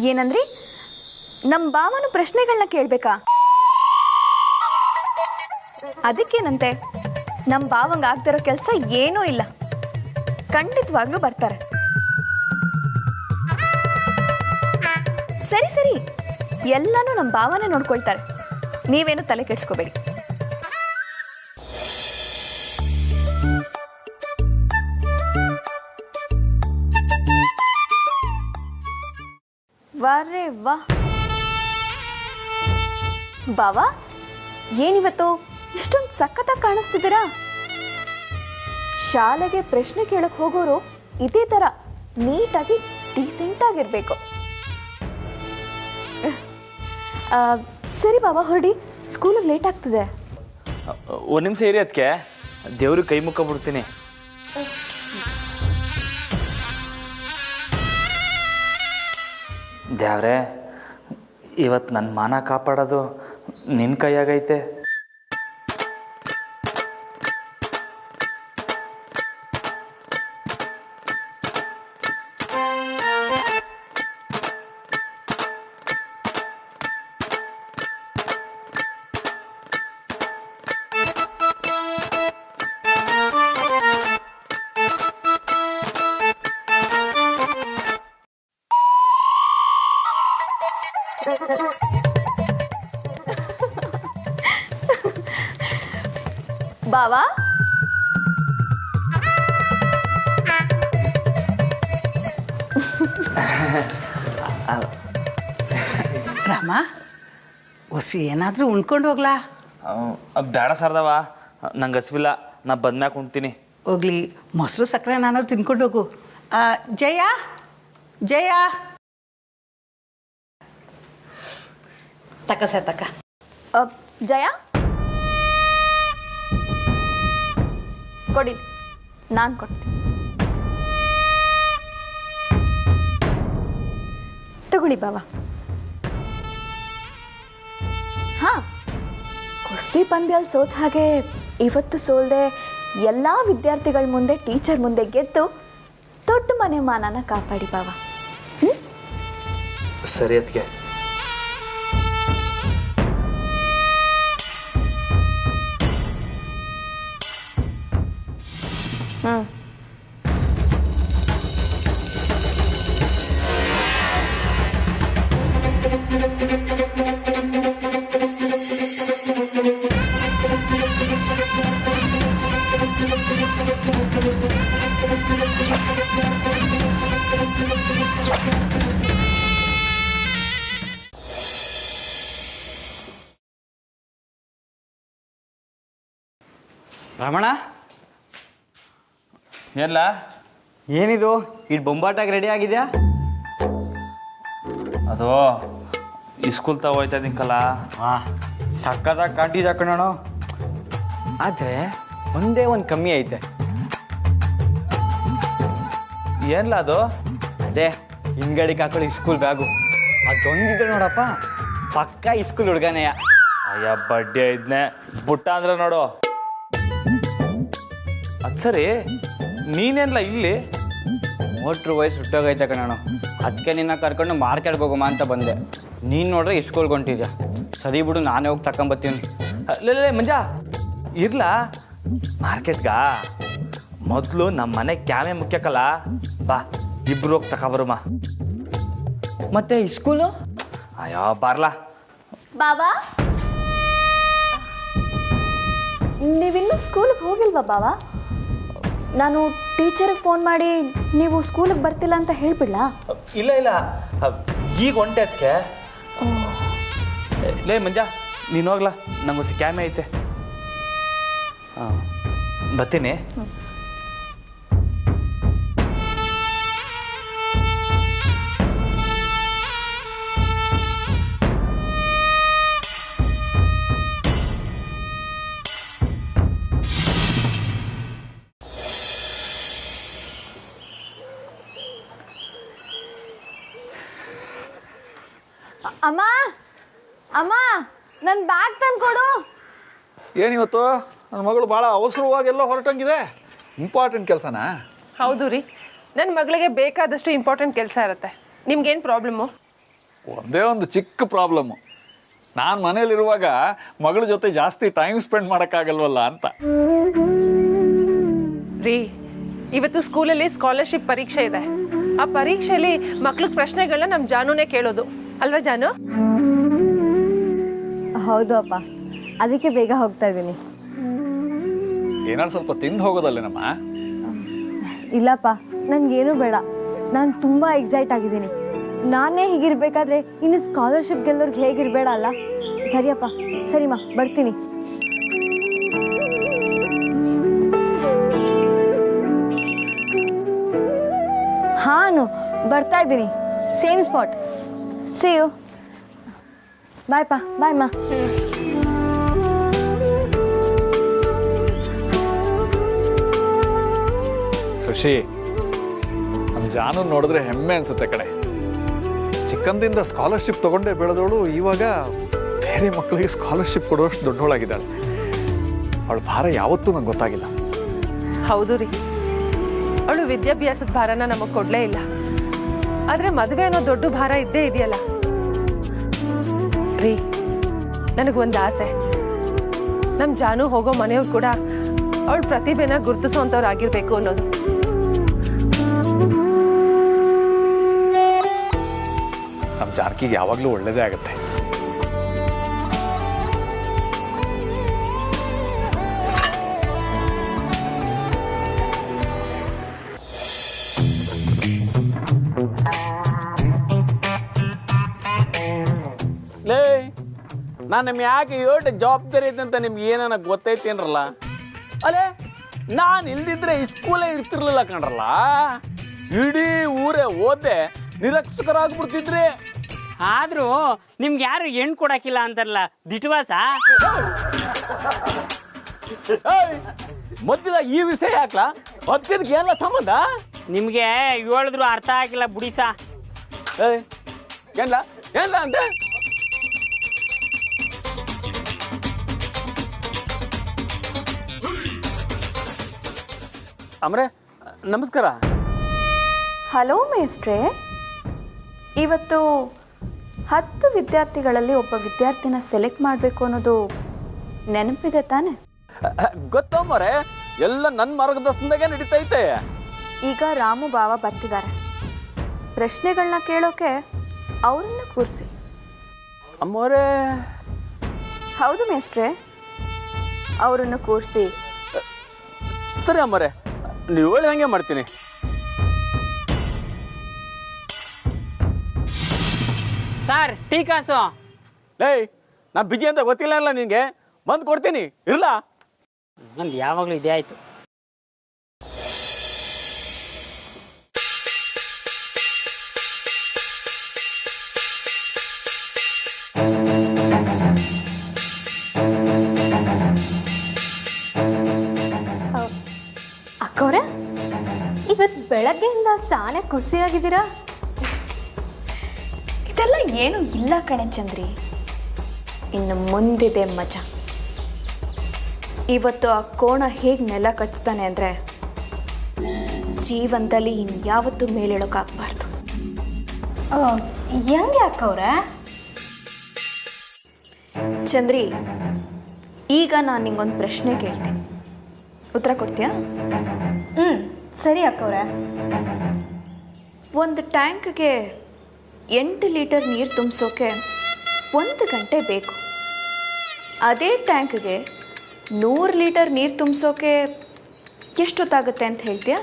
ಏನಂದ್ರಿ? ನಮ್ಮ ಭಾವನು ಪ್ರಶ್ನೆಗಳನ್ನ ಕೇಳಬೇಕಾ? ಅದಕ್ಕೇನಂತೆ, ನಮ್ಮ ಭಾವಂಗೆ ಆಗ್ತಿರೋ ಕೆಲಸ ಏನೂ ಇಲ್ಲ. ಖಂಡಿತವಾಗ್ಲೂ ಬರ್ತಾರೆ. ಸರಿ ಸರಿ, ಎಲ್ಲನೂ ನಮ್ಮ ಭಾವನೆ ನೋಡ್ಕೊಳ್ತಾರೆ. ನೀವೇನು ತಲೆ ಕೆಡಿಸ್ಕೋಬೇಡಿ. ವಾರೇ ವಾ ಬಾವಾ, ಏನಿವತ್ತು ಇಷ್ಟೊಂದು ಸಖತ್ತಾಗಿ ಕಾಣಿಸ್ತಿದ್ದೀರಾ? ಶಾಲೆಗೆ ಪ್ರಶ್ನೆ ಕೇಳಕ್ಕೆ ಹೋಗೋರು ಇದೇ ಥರ ನೀಟಾಗಿ ಡೀಸೆಂಟಾಗಿರಬೇಕು. ಸರಿ ಬಾಬಾ, ಹೊರಡಿ, ಸ್ಕೂಲಿಗೆ ಲೇಟ್ ಆಗ್ತದೆ. ಒಂದು ನಿಮಿಷ ಇರಿ, ಅದಕ್ಕೆ ದೇವ್ರಿಗೆ ಕೈ ಮುಕ್ಕ ಬಿಡ್ತೀನಿ. ದೇವ್ರೆ, ಇವತ್ತು ನನ್ನ ಮಾನ ಕಾಪಾಡೋದು ನಿನ್ನ ಕೈಯಾಗೈತೆ. ಬಾವಾ, ರಾಮ, ಹೊಸಿ ಏನಾದರೂ ಉಣ್ಕೊಂಡು ಹೋಗ್ಲಾ? ಬೇಡ ಸರ್ದವ, ನಂಗೆ ಹಸಿವಿಲ್ಲ. ನಾ ಬಂದ್ಮ್ಯಾಕ ಉಣ್ತೀನಿ. ಹೋಗ್ಲಿ, ಮೊಸರು ಸಕ್ಕರೆ ನಾನು ತಿನ್ಕೊಂಡು ಹೋಗು. ಜಯ, ಜಯ, ತಕ್ಕ ಸರ್ ತಕ್ಕ. ಜಯ ಕೊಡಿ, ನಾನು ಕೊಡ್ತೀನಿ. ತಗೊಳ್ಳಿ ಬಾವಾ. ಹಾ, ಕುಸ್ತಿ ಪಂದ್ಯಲ್ಲಿ ಸೋತ ಹಾಗೆ ಇವತ್ತು ಸೋಲ್ದೆ ಎಲ್ಲ ವಿದ್ಯಾರ್ಥಿಗಳ ಮುಂದೆ, ಟೀಚರ್ ಮುಂದೆ ಗೆದ್ದು ದೊಡ್ಡ ಮನೆ ಮಾನನ ಕಾಪಾಡಿ ಬಾವಾ. ಸರಿ ಅದಕ್ಕೆ. ರಮಣ, ಎಲ್ಲ ಏನಿದು ಇಟ್ಟು ಬೊಂಬಾಟಾಗಿ ರೆಡಿ ಆಗಿದೆಯಾ? ಅದು ಈ ಸ್ಕೂಲ್ ತಗೋಯ್ತಾ ನಿಂಕಲ್ಲ. ಹಾಂ, ಸಕ್ಕತ್ತಾಗಿ ಕಾಣ್ತಿದ್ದ ಕಣೋಣ. ಆದರೆ ಒಂದೇ ಒಂದು ಕಮ್ಮಿ ಐತೆ. ಏನ್ಲ ಅದು? ಅದೇ ಹಿಂದ್ಗಡಿಗೆ ಹಾಕೊಳ್ಳಿ ಸ್ಕೂಲ್ ಬ್ಯಾಗು. ಅದೊಂದಿದ್ರೆ ನೋಡಪ್ಪ, ಪಕ್ಕ ಈ ಸ್ಕೂಲ್ ಹುಡುಗನೆಯ. ಅಯ್ಯ ಬಡ್ಡಿ ಐದ್ನೆ ಬುಟ್ಟ ಅಂದ್ರೆ ನೋಡು. ಅದು ಸರಿ, ನೀನೇನ್ಲ ಇಲ್ಲಿ? ಮೋಟ್ರ್ ವಯಸ್ಸು ಹುಟ್ಟೋಗೈತೆ ಕಣೋಣ. ಅದಕ್ಕೆ ನಿನ್ನ ಕರ್ಕೊಂಡು ಮಾರ್ಕೆಟ್ಗೆ ಹೋಗಮ್ಮ ಅಂತ ಬಂದೆ. ನೀನು ನೋಡ್ರೆ ಇಸ್ಕೂಲ್ಗೆ ಹೊಂಟಿದ್ಯಾ. ಸರಿ ಬಿಡು, ನಾನೇ ಹೋಗಿ ತಗೊಂಬತ್ತೀನಿ. ಲೇ ಮಂಜಾ, ಇರ್ಲಾ ಮಾರ್ಕೆಟ್ಗ? ಮೊದಲು ನಮ್ಮ ಮನೆ ಕ್ಯಾಮೆ ಮುಖ್ಯಕ್ಕಲ್ಲ. ಬಾ, ಇಬ್ರು ಹೋಗಿ ತಗೊಬರಮ್ಮ. ಮತ್ತೆ ಇಸ್ಕೂಲು? ಅಯ್ಯೋ ಬಾರ್ಲಾ. ಬಾಬಾ, ನೀವಿನ್ನೂ ಸ್ಕೂಲಿಗೆ ಹೋಗಿಲ್ವಾ ಬಾವಾ? ನಾನು ಟೀಚರ್ಗೆ ಫೋನ್ ಮಾಡಿ ನೀವು ಸ್ಕೂಲಿಗೆ ಬರ್ತಿಲ್ಲ ಅಂತ ಹೇಳ್ಬಿಡ್ಲಾ? ಇಲ್ಲ ಇಲ್ಲ, ಈಗ ಹೊಂಟೆ ಅದಕ್ಕೆ. ಲೇ ಮಂಜಾ, ನೀನು ಹೋಗ್ಲಾ, ನಂಗೊಸಿ ಕ್ಯಾಮೆ ಐತೆ. ಹಾಂ, ಬರ್ತೀನಿ. ಅಮ್ಮ, ಅಮ್ಮ, ನನ್ನ ಬ್ಯಾಗ್ ತಂದು ಕೊಡು. ಏನಿವತ್ತು ನನ್ನ ಮಗಳು ಭಾಳ ಅವಸರವಾಗಿ ಎಲ್ಲ ಹೊರಟಂಗಿದೆ. ಇಂಪಾರ್ಟೆಂಟ್ ಕೆಲಸನಾ? ಹೌದು ರೀ, ನನ್ನ ಮಗಳಿಗೆ ಬೇಕಾದಷ್ಟು ಇಂಪಾರ್ಟೆಂಟ್ ಕೆಲಸ ಇರುತ್ತೆ. ನಿಮ್ಗೇನು ಪ್ರಾಬ್ಲಮ್ಮು? ಒಂದೇ ಒಂದು ಚಿಕ್ಕ ಪ್ರಾಬ್ಲಮ್ಮು. ನಾನು ಮನೇಲಿರುವಾಗ ಮಗಳ ಜೊತೆ ಜಾಸ್ತಿ ಟೈಮ್ ಸ್ಪೆಂಡ್ ಮಾಡೋಕ್ಕಾಗಲ್ವಲ್ಲ ಅಂತ. ರೀ, ಇವತ್ತು ಸ್ಕೂಲಲ್ಲಿ ಸ್ಕಾಲರ್ಶಿಪ್ ಪರೀಕ್ಷೆ ಇದೆ. ಆ ಪರೀಕ್ಷೆಯಲ್ಲಿ ಮಕ್ಳಿಗೆ ಪ್ರಶ್ನೆಗಳನ್ನ ನಮ್ಮ ಜಾನುನೇ ಕೇಳೋದು ಅಲ್ವಾ ಜಾನು? ಹೌದು ಅಪ್ಪ, ಅದಕ್ಕೆ ಬೇಗ ಹೋಗ್ತಾ ಇದ್ದೀನಿ. ಏನಾದ್ರು ಸ್ವಲ್ಪ ತಿಂದು ಹೋಗೋದಲ್ಲೇನಮ್ಮ? ಇಲ್ಲಪ್ಪ, ನನಗೇನು ಬೇಡ. ನಾನು ತುಂಬ ಎಕ್ಸೈಟ್ ಆಗಿದ್ದೀನಿ. ನಾನೇ ಹೀಗಿರ್ಬೇಕಾದ್ರೆ ಇನ್ನು ಸ್ಕಾಲರ್ಶಿಪ್ ಗೆಲ್ಲೋರ್ಗೆ ಹೇಗಿರಬೇಡ ಅಲ್ಲ? ಸರಿಯಪ್ಪ, ಸರಿಮ್ಮ, ಬರ್ತೀನಿ. ಹಾನು ಬರ್ತಾ ಇದ್ದೀನಿ. Same spot. See you. ಬಾಯ್ಪ, ಬಾಯ್ ಮಾ. ಸುಶಿ, ನಮ್ಮ ಜಾನು ನೋಡಿದ್ರೆ ಹೆಮ್ಮೆ ಅನ್ಸುತ್ತೆ ಕಡೆ. ಚಿಕ್ಕಂದಿಂದ ಸ್ಕಾಲರ್ಶಿಪ್ ತಗೊಂಡೇ ಬೆಳೆದವಳು ಇವಾಗ ಬೇರೆ ಮಕ್ಕಳಿಗೆ ಸ್ಕಾಲರ್ಶಿಪ್ ಕೊಡುವಷ್ಟು ದೊಡ್ಡವಳಾಗಿದ್ದಾಳೆ. ಅವಳ ಭಾರ ಯಾವತ್ತೂ ನಂಗೆ ಗೊತ್ತಾಗಿಲ್ಲ. ಹೌದು ರೀ, ಅವಳು ವಿದ್ಯಾಭ್ಯಾಸದ ಭಾರನ ನಮಗೆ ಕೊಡಲೇ ಇಲ್ಲ. ಆದರೆ ಮದುವೆ ಅನ್ನೋ ದೊಡ್ಡ ಭಾರ ಇದ್ದೇ ಇದೆಯಲ್ಲ ರೀ. ನನಗೊಂದು ಆಸೆ, ನಮ್ಮ ಜಾನು ಹೋಗೋ ಮನೆಯವ್ರು ಕೂಡ ಅವಳ ಪ್ರತಿಭೆನ ಗುರುತಿಸೋಂಥವ್ರು ಆಗಿರ್ಬೇಕು ಅನ್ನೋದು. ನಮ್ಮ ಜಾನಕಿಗೆ ಯಾವಾಗಲೂ ಒಳ್ಳೇದೇ ಆಗುತ್ತೆ. ಲೇ, ನಾನು ನಿಮ್ಗೆ ಯಾಕೆ ಏಟು ಜವಾಬ್ದಾರಿ ಐತೆ ಅಂತ ನಿಮ್ಗೆ ಏನಾನ ಗೊತ್ತೈತೇನ್ರಲ್ಲ? ಅಲ್ಲೇ ನಾನು ಇಲ್ದಿದ್ರೆ ಈ ಸ್ಕೂಲೇ ಇರ್ತಿರ್ಲಿಲ್ಲ ಕಣ್ರಲ್ಲ. ಇಡೀ ಊರೇ ಓದೆ ನಿರಕ್ಷಕರಾಗ್ಬಿಡ್ತಿದ್ರಿ. ಆದ್ರೂ ನಿಮ್ಗೆ ಯಾರು ಹೆಣ್ಣು ಕೊಡಕ್ಕಿಲ್ಲ ಅಂತಾರಲ್ಲ, ದಿಟ್ವಾಸ? ಮಧ್ಯ ಈ ವಿಷಯ ಯಾಕಲ? ಅದಕ್ಕೆ ಏನ ಸಂಬಂಧ? ನಿಮ್ಗೆ ಹೇಳಿದ್ರು ಅರ್ಥ ಆಗಿಲ್ಲ ಬುಡಿಸ. ಏನ್ಲ ಏನ್ಲ ಅಂತ? ಅಮ್ರೆ ನಮಸ್ಕಾರ. ಹಲೋ ಮೇಸ್ಟ್ರೇ, ಇವತ್ತು 10 ವಿದ್ಯಾರ್ಥಿಗಳಲ್ಲಿ ಒಬ್ಬ ವಿದ್ಯಾರ್ಥಿನ ಸೆಲೆಕ್ಟ್ ಮಾಡಬೇಕು ಅನ್ನೋದು ನೆನಪಿದೆ ತಾನೆ? ಗೊತ್ತಮ್ಮರೆ, ಎಲ್ಲ ನನ್ನ ಮಾರ್ಗದರ್ಶನದಾಗೆ ನಡೀತೈತೆ. ಈಗ ರಾಮು ಬಾವ ಬರ್ತಿದ್ದಾರೆ. ಪ್ರಶ್ನೆಗಳನ್ನ ಕೇಳೋಕೆ ಅವರನ್ನ ಕೂರಿಸಿ. ಅಮ್ಮೋರೆ. ಹೌದು ಮೇಸ್ಟ್ರೇ, ಅವರನ್ನು ಕೂರಿಸಿ. ಸರಿ ಅಮ್ಮರೆ, ನೀವು ಹೇಳಿ ಹಂಗೆ ಮಾಡ್ತೀನಿ. ಸರ್, ಟೀ ಕಾಸು. ಲೇ, ನಾ ಬಿಜಿ ಅಂತ ಗೊತ್ತಿಲ್ಲ ಅಲ್ಲ ನಿನಗೆ, ಬಂದು ಕೊಡ್ತೀನಿ ಇರಲ್ಲ. ನಂದು ಯಾವಾಗಲೂ ಇದೇ ಆಯ್ತು. ಅಕ್ಕವ್ರೆ, ಇವತ್ತು ಬೆಳಗ್ಗೆಯಿಂದ ಸಾನೆ ಖುಷಿಯಾಗಿದ್ದೀರಾ? ಇದೆಲ್ಲ ಏನು ಇಲ್ಲ ಕಣೆ ಚಂದ್ರಿ, ಇನ್ನು ಮುಂದಿದೆ ಮಜಾ. ಇವತ್ತು ಆ ಕೋಣ ಹೇಗೆ ನೆಲ ಕಚ್ತಾನೆ ಅಂದರೆ ಜೀವನದಲ್ಲಿ ಇನ್ಯಾವತ್ತೂ ಮೇಲೇಳೋಕ್ಕಾಗಬಾರ್ದು. ಹೆಂಗೆ ಅಕ್ಕವ್ರೆ? ಚಂದ್ರಿ, ಈಗ ನಾನು ನಿಂಗೊಂದು ಪ್ರಶ್ನೆ ಕೇಳ್ತೀನಿ, ಉತ್ತರ ಕೊಡ್ತೀಯಾ? ಸರಿ ಅಕ್ಕವ್ರೆ. ಒಂದು ಟ್ಯಾಂಕ್ಗೆ 8 ಲೀಟರ್ ನೀರು ತುಂಬಿಸೋಕೆ 1 ಗಂಟೆ ಬೇಕು. ಅದೇ ಟ್ಯಾಂಕ್ಗೆ 100 ಲೀಟರ್ ನೀರು ತುಂಬಿಸೋಕೆ ಎಷ್ಟೊತ್ತಾಗುತ್ತೆ ಅಂತ ಹೇಳ್ತೀಯಾ?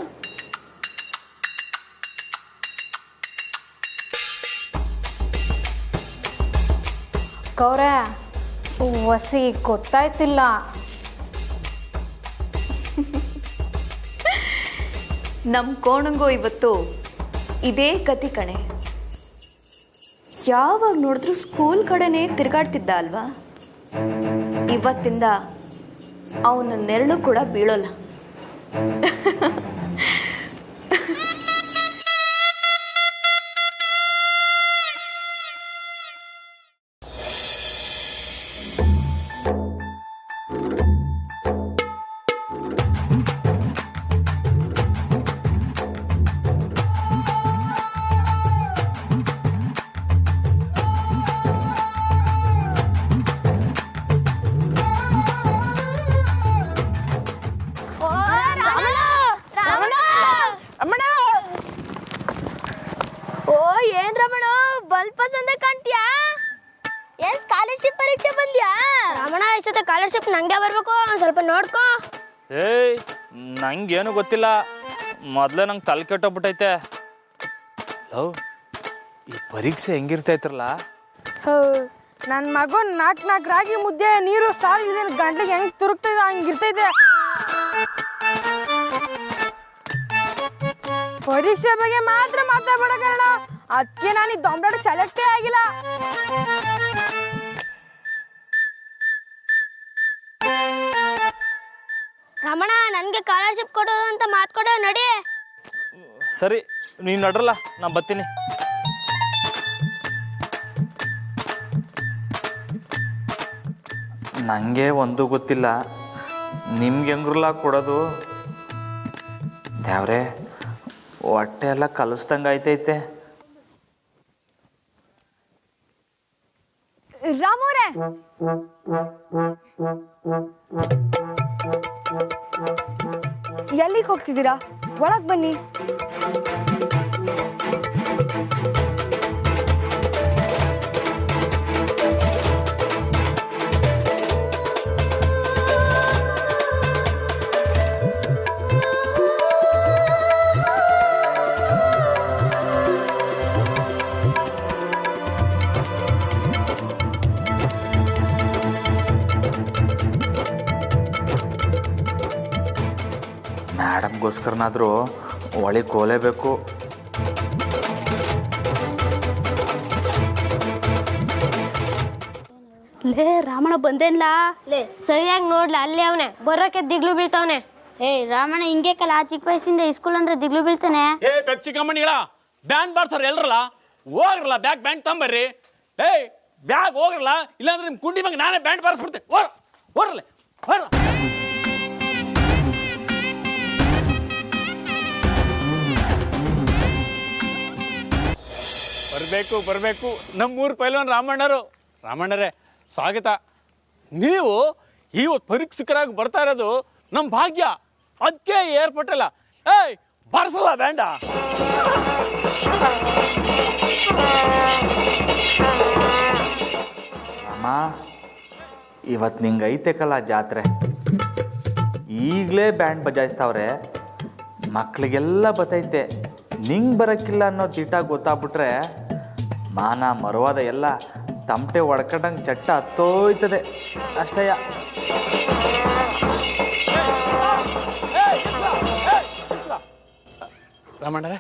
ಅಕ್ಕವ್ರೆ, ವಸಿ ಗೊತ್ತಾಯ್ತಿಲ್ಲ. ನಮ್ಮ ಕೋಣಂಗೂ ಇವತ್ತು ಇದೇ ಗತಿ ಕಣೆ. ಯಾವಾಗ ನೋಡಿದ್ರೂ ಸ್ಕೂಲ್ ಕಡೆನೇ ತಿರುಗಾಡ್ತಿದ್ದ ಅಲ್ವಾ? ಇವತ್ತಿಂದ ಅವನ ನೆರಳು ಕೂಡ ಬೀಳೋಲ್ಲ. ಸ್ವಲ್ಪ ಸಂದ ಕಾಣ್ತೀಯಾ? ಏನ್ ಸ್ಕಾಲರ್ಶಿಪ್ ಪರೀಕ್ಷೆ ಬಂದ್ಯಾ? ರಮಣ ಈ ಸತ ಸ್ಕಾಲರ್ಶಿಪ್ ನಂಗೆ ಬರ್ಬೇಕು, ಸ್ವಲ್ಪ ನೋಡ್ಕೋ. ಏಯ್ ನಂಗೇನು ಗೊತ್ತಿಲ್ಲ, ಮೊದಲೇ ನಂಗೆ ತಲೆ ಕೆಟ್ಟೋಗ್ಬಿಟ್ಟೈತೆ. ಲವ್, ಈ ಪರೀಕ್ಷೆ ಹೆಂಗಿರ್ತೈತ್ರಲ್ಲ? ನನ್ನ ಮಗನ್ ನಾಲ್ಕು ರಾಗಿ ಮುದ್ದೆ ನೀರು ಸಾರು ಇದೆ ಗಂಟೆಗೆ ಹೆಂಗೆ ತುರುಕ್ತೈತೆ ಹಂಗಿರ್ತೈತೆ. ಪರೀಕ್ಷೆ ಬಗ್ಗೆ ಮಾತ್ರ ಮಾತಾಡ್ಬೇಡ ಕಣ, ಅದಕ್ಕೆ ನಾನು ಈ ದೊಂಬಾಟ ಸೆಲೆಕ್ಟೇ ಆಗಿಲ್ಲ. ರಮಣ ನನ್ಗೆ ಸ್ಕಾಲರ್ಶಿಪ್ ಕೊಡೋದು ಅಂತ ಮಾತು ಕೊಡೋ ನಡಿ. ಸರಿ, ನೀನು ನಡ್ರಲ್ಲ, ನಾನು ಬರ್ತೀನಿ. ನನಗೆ ಒಂದು ಗೊತ್ತಿಲ್ಲ, ನಿಮ್ಗೆ ಹೆಂಗ್ರಲ್ಲ ಕೊಡೋದು? ದ್ಯಾವ್ರೆ, ಹೊಟ್ಟೆ ಎಲ್ಲ ಕಲಿಸ್ದಂಗೆ ಆಯ್ತೈತೆ. ರಾಮೋರೆ, ಎಲ್ಲಿಗೆ ಹೋಗ್ತಿದ್ದೀರಾ? ಒಳಗೆ ಬನ್ನಿ. ಮೇಡಮ್ಗೋಸ್ಕರನಾದರೂ ಒಳಗೆ ಹೋಲೇಬೇಕು. ಲೇ ರಾಮಣ ಬಂದೇನ್ಲಾ? ಲೇ ಸರಿಯಾಗಿ ನೋಡ್ಲ, ಅಲ್ಲಿ ಅವನೇ ಬರೋಕೆ ದಿಗ್ಲು ಬೀಳ್ತಾವನೆ. ರಾಮಣ ಹಿಂಗೆ ಕಲ ಆ ಚಿಕ್ಕ ವಯಸ್ಸಿಂದ ಸ್ಕೂಲ್ ಅಂದ್ರೆ ದಿಗ್ಲು ಬೀಳ್ತಾನೆ. ಚಿಕ್ಕಮ್ಮನಿಗಳ ಬ್ಯಾಂಡ್ ಬಾರ್ಸರ್ ಎಲ್ರಲ್ಲ, ಹೋಗ್ರಲ್ಲ ಬ್ಯಾಂಡ್ ತಂಬರ್ರಿ. ಬ್ಯಾಗ್ ಹೋಗ್ರಲ್ಲ, ಇಲ್ಲಾಂದ್ರೆ ನಿಮ್ಮ ಕುಂಡಿ ಮ್ಯಾಗ ನಾನೇ ಬ್ಯಾಂಡ್ ಬಾರಿಸ್ಬಿಡ್ತೇನೆ. ಹೋಗ್ರಲ್ಲ ಹೋಗ್ರ. ಬರಬೇಕು ನಮ್ಮೂರು ಪೈಲ್ವಾನ್ ರಾಮಣ್ಣರೇ ಸ್ವಾಗತ. ನೀವು ಇವತ್ತು ಪರೀಕ್ಷಕರಾಗಿ ಬರ್ತಾ ಇರೋದು ನಮ್ಮ ಭಾಗ್ಯ, ಅದಕ್ಕೆ ಏರ್ಪಟ್ಟಲ್ಲ. ಬಾರಿಸಲ್ಲ ಬ್ಯಾಂಡ. ಅಮ್ಮ, ಇವತ್ತು ನಿಂಗೆ ಐತೆಕಲ್ಲ ಜಾತ್ರೆ, ಈಗಲೇ ಬ್ಯಾಂಡ್ ಬಜಾಯಿಸ್ತಾವ್ರೆ, ಮಕ್ಕಳಿಗೆಲ್ಲ ಬತ್ತೈತೆ. ನಿಂಗೆ ಬರೋಕ್ಕಿಲ್ಲ ಅನ್ನೋ ತೀಟ ಗೊತ್ತಾಗ್ಬಿಟ್ರೆ ಮಾನ ಮರವಾದ ಎಲ್ಲ ತಮಟೆ ಹೊಡ್ಕೊಂಡಂಗೆ ಚಟ್ಟ ಹತ್ತೋಯ್ತದೆ ಅಷ್ಟಯ್ಯ. ರಾಮಣ್ಣರೇ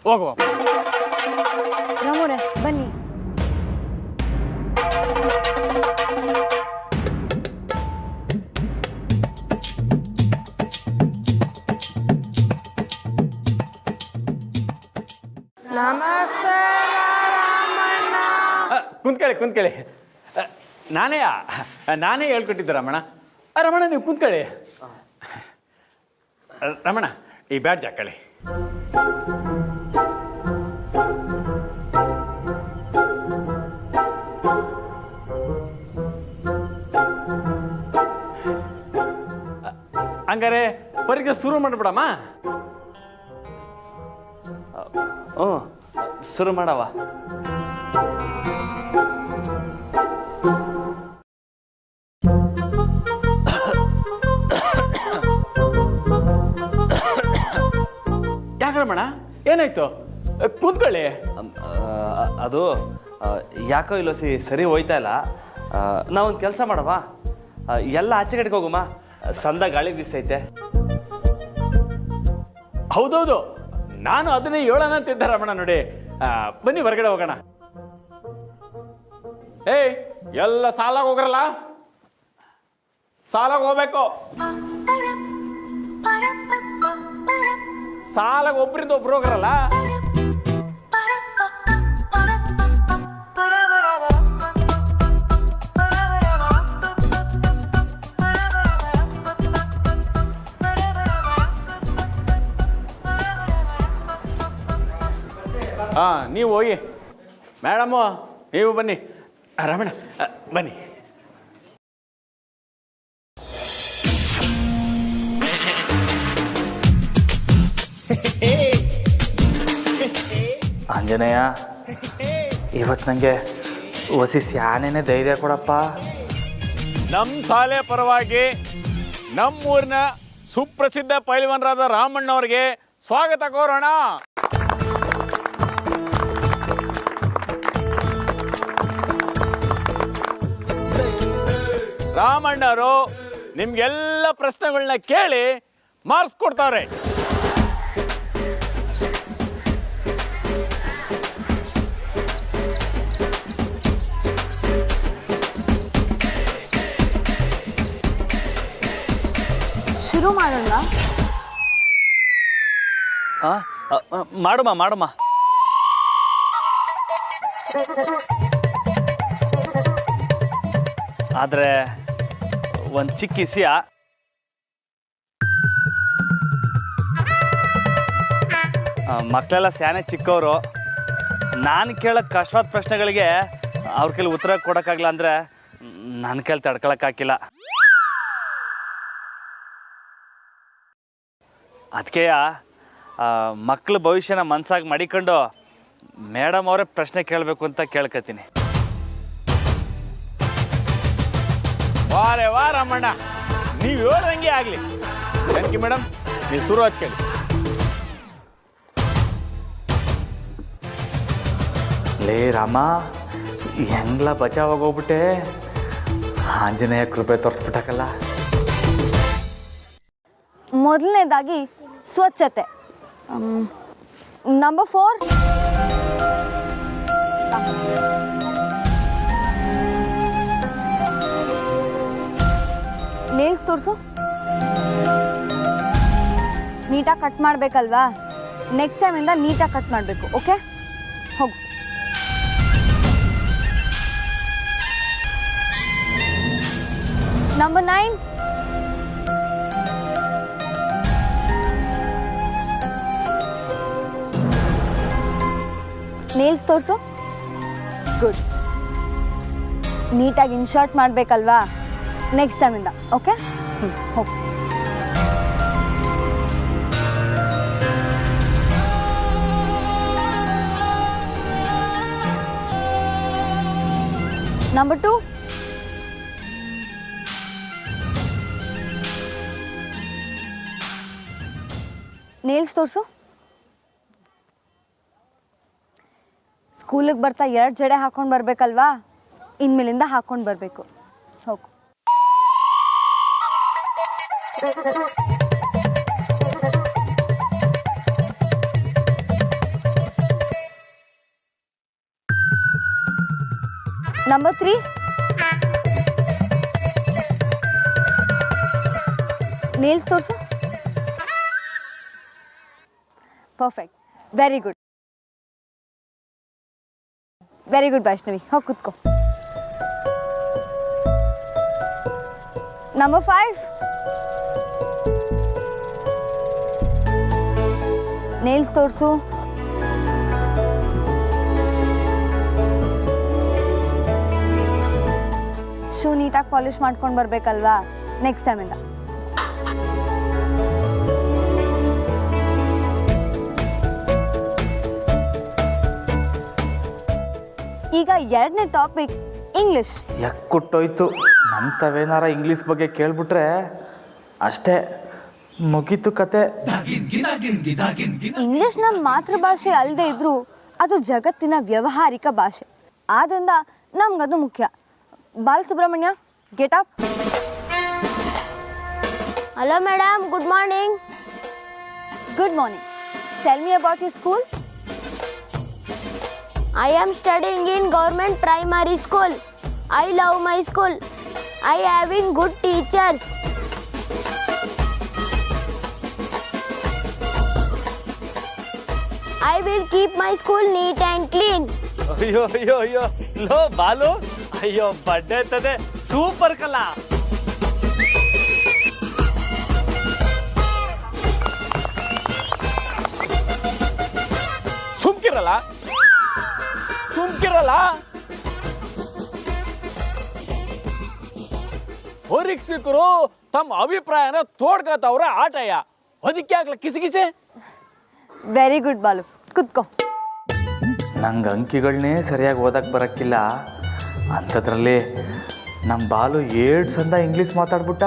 ಹೋಗುವ. ರಾಮೋರೆ ಬನ್ನಿ. ನಮಸ್ತೆ ರಾಮಣ್ಣ. ಕುಂತ್ಕೊಳ್ಳಿ. ನಾನೇ ಹೇಳ್ಕೊಟ್ಟಿದ್ದೆ ರಮಣ. ರಮಣ ನೀವು ಕುಂತ್ಕೊಳ್ಳಿ. ರಮಣ ಈ ಬ್ಯಾಡ್ಜ್ ಹಾಕೊಳ್ಳಿ. ಹಂಗಾರೆ ಪರೀಕ್ಷೆ ಶುರು ಮಾಡಿಬಿಡಮ್ಮ. ಹ್ಞೂ, ಶುರು ಮಾಡವ. ಯಾಕೆ ರಮಣ, ಏನಾಯ್ತು? ಕೂತ್ಕೊಳ್ಳಿ. ಅದು ಯಾಕೋ ಇಲ್ಲ ಸರಿ ಹೋಯ್ತಾ ಇಲ್ಲ. ನಾವೊಂದು ಕೆಲಸ ಮಾಡವ, ಎಲ್ಲ ಆಚೆ ಕಡೆಗೆ ಹೋಗಮ್ಮ, ಸಂದ ಗಾಳಿ ಬೀಸ್ತೈತೆ. ಹೌದೌದು, ನಾನು ಅದನ್ನೇ ಹೇಳೋಣ ಅಂತಿದ್ದೆ ರಮಣ. ನೋಡಿ, ಬನ್ನಿ ಹೊರಗಡೆ ಹೋಗೋಣ. ಎಲ್ಲ ಸಾಲಾಗ ಹೋಗ್ರಲ್ಲ, ಸಾಲಾಗ ಹೋಗ್ಬೇಕು. ಸಾಲಾಗ ಒಬ್ರಿಂದ ಒಬ್ರು ಹೋಗ್ರಲ್ಲ. ನೀವು ಹೋಗಿ. ಮೇಡಮು ನೀವು ಬನ್ನಿ. ರಮಣ ಬನ್ನಿ. ಆಂಜನೇಯ, ಇವತ್ತು ನನಗೆ ಹೊಸಿ ಸ್ಯಾನೇನೆ ಧೈರ್ಯ ಕೊಡಪ್ಪ. ನಮ್ಮ ಶಾಲೆ ಪರವಾಗಿ ನಮ್ಮೂರಿನ ಸುಪ್ರಸಿದ್ಧ ಪೈಲ್ವಾನರಾದ ರಾಮಣ್ಣವ್ರಿಗೆ ಸ್ವಾಗತ ಕೋರೋಣ. ರಾಮಣ್ಣವರು ನಿಮ್ಗೆಲ್ಲ ಪ್ರಶ್ನೆಗಳನ್ನ ಕೇಳಿ ಮಾರ್ಕ್ಸ್ ಕೊಡ್ತಾರೆ. ಶುರು ಮಾಡೋಣ. ಮಾಡಮ್ಮ. ಆದರೆ ಒಂದು ಚಿಕ್ಕ ವಿಷಯ, ಮಕ್ಕಳೆಲ್ಲ ಸ್ಯಾನೆ ಚಿಕ್ಕವರು. ನಾನು ಕೇಳೋ ಕಷ್ಟವಾದ ಪ್ರಶ್ನೆಗಳಿಗೆ ಅವ್ರ ಕೈಲಿ ಉತ್ತರ ಕೊಡೋಕ್ಕಾಗಲ್ಲ ಅಂದರೆ ನನ್ನ ಕೈಲಿ ತಡ್ಕೊಳಕ್ಕಾಗಿಲ್ಲ. ಅದಕ್ಕೆ ಮಕ್ಕಳ ಭವಿಷ್ಯನ ಮನಸ್ಸಾಗಿ ಮಾಡಿಕೊಂಡು ಮೇಡಮ್ ಅವರೇ ಪ್ರಶ್ನೆ ಕೇಳಬೇಕು ಅಂತ ಕೇಳ್ಕೊತೀನಿ. ವಾರೇ ವಾ ರಾಮಣ್ಣ, ನೀವು ಹೇಳ್ದಂಗೆ ಆಗಲಿ. ಥ್ಯಾಂಕ್ ಯು ಮೇಡಮ್, ನೀವು ಶುರು ಹಚ್ಕೊಳ್ಳಿ. ಲೇ ರಾಮ, ಹೆಂಗ್ಲ ಬಚಾವಾಗೋಗ್ಬಿಟ್ಟೆ. ಆಂಜನೇಯ ಕೃಪೆ ತೋರಿಸ್ಬಿಟ್ಟಕಲ್ಲ. ಮೊದಲನೇದಾಗಿ ಸ್ವಚ್ಛತೆ. ನಂಬರ್ 4 ನೇಲ್ಸ್ ತೋರಿಸು. ನೀಟಾಗಿ ಕಟ್ ಮಾಡಬೇಕಲ್ವಾ? ನೆಕ್ಸ್ಟ್ ಟೈಮಿಂದ ನೀಟಾಗಿ ಕಟ್ ಮಾಡಬೇಕು. ಓಕೆ, ಹೋಗು. ನಂಬರ್ 9 ನೇಲ್ಸ್ ತೋರಿಸು. ಗುಡ್. ನೀಟಾಗಿ ಇನ್ಶರ್ಟ್ ಮಾಡಬೇಕಲ್ವಾ? ನೆಕ್ಸ್ಟ್ ಟೈಮಿಂದ. ಓಕೆ, ಹೋಗು. ನಂಬರ್ 2 ನೇಲ್ಸ್ ತೋರಿಸು. ಸ್ಕೂಲಿಗೆ ಬರ್ತಾ 2 ಜಡೆ ಹಾಕೊಂಡು ಬರಬೇಕಲ್ವಾ? ಇನ್ಮೇಲಿಂದ ಹಾಕೊಂಡು ಬರಬೇಕು. ಹೋಗು. ನಂಬರ್ 3 ನೇಲ್ಸ್ ತೋರಿಸು. Perfect, very good. Very good Vaishnavi, ಹೋಗಿ ಕೂತ್ಕೋ. ನಂಬರ್ 5 ನೇಲ್ಸ್ ತೋರಿಸು. ಶೂ ನೀಟಾಗಿ ಪಾಲಿಶ್ ಮಾಡ್ಕೊಂಡು ಬರ್ಬೇಕಲ್ವಾ? ನೆಕ್ಸ್ಟ್ ಟೈಮಿಂದ. ಈಗ 2ನೇ ಟಾಪಿಕ್ ಇಂಗ್ಲಿಷ್. ಯಾಕೊಟ್ಟೋಯ್ತು. ನಂತವೇನಾರ ಇಂಗ್ಲೀಷ್ ಬಗ್ಗೆ ಕೇಳ್ಬಿಟ್ರೆ ಅಷ್ಟೇ, ಮುಗೀತು ಕತೆ. ಇಂಗ್ಲಿಷ್ ನಮ್ಮ ಮಾತೃಭಾಷೆ ಅಲ್ಲದೆ ಇದ್ರೂ ಅದು ಜಗತ್ತಿನ ವ್ಯಾವಹಾರಿಕ ಭಾಷೆ. ಆದ್ರಿಂದ ನಮ್ಗದು ಮುಖ್ಯ. Balasubramanya, get up. Hello madam, good morning. Good morning. Tell me about your school. I am studying in government primary school. I love my school. I having good teachers. I will keep my school neat and clean. ಅಯ್ಯೋ ಅಯ್ಯೋ ಅಯ್ಯೋ, low Balu, ಅಯ್ಯೋ ಬಡ್ಡೆ ತದೆ, super ಕಲಾ. ಸುಮ್ಕಿರಲ್ಲ ಪರೀಕ್ಷಕರು ತಮ್ಮ ಅಭಿಪ್ರಾಯನ ತೋಡ್ಕತ್ತವ್ರ ಆಟಯ್ಯ. ಅದಕ್ಕೆ ಆಗ್ಲ ಕಿಸಿಕಿಸೆ. ವೆರಿ ಗುಡ್ ಬಾಲು, ಕುತ್ಕೋ. ನಂಗೆ ಅಂಕಿಗಳನ್ನೇ ಸರಿಯಾಗಿ ಓದಕ್ಕೆ ಬರೋಕ್ಕಿಲ್ಲ ಅಂಥದ್ರಲ್ಲಿ ನಮ್ಮ ಬಾಲು 7 ಸಂದ ಇಂಗ್ಲೀಷ್ ಮಾತಾಡ್ಬಿಟ್ಟ.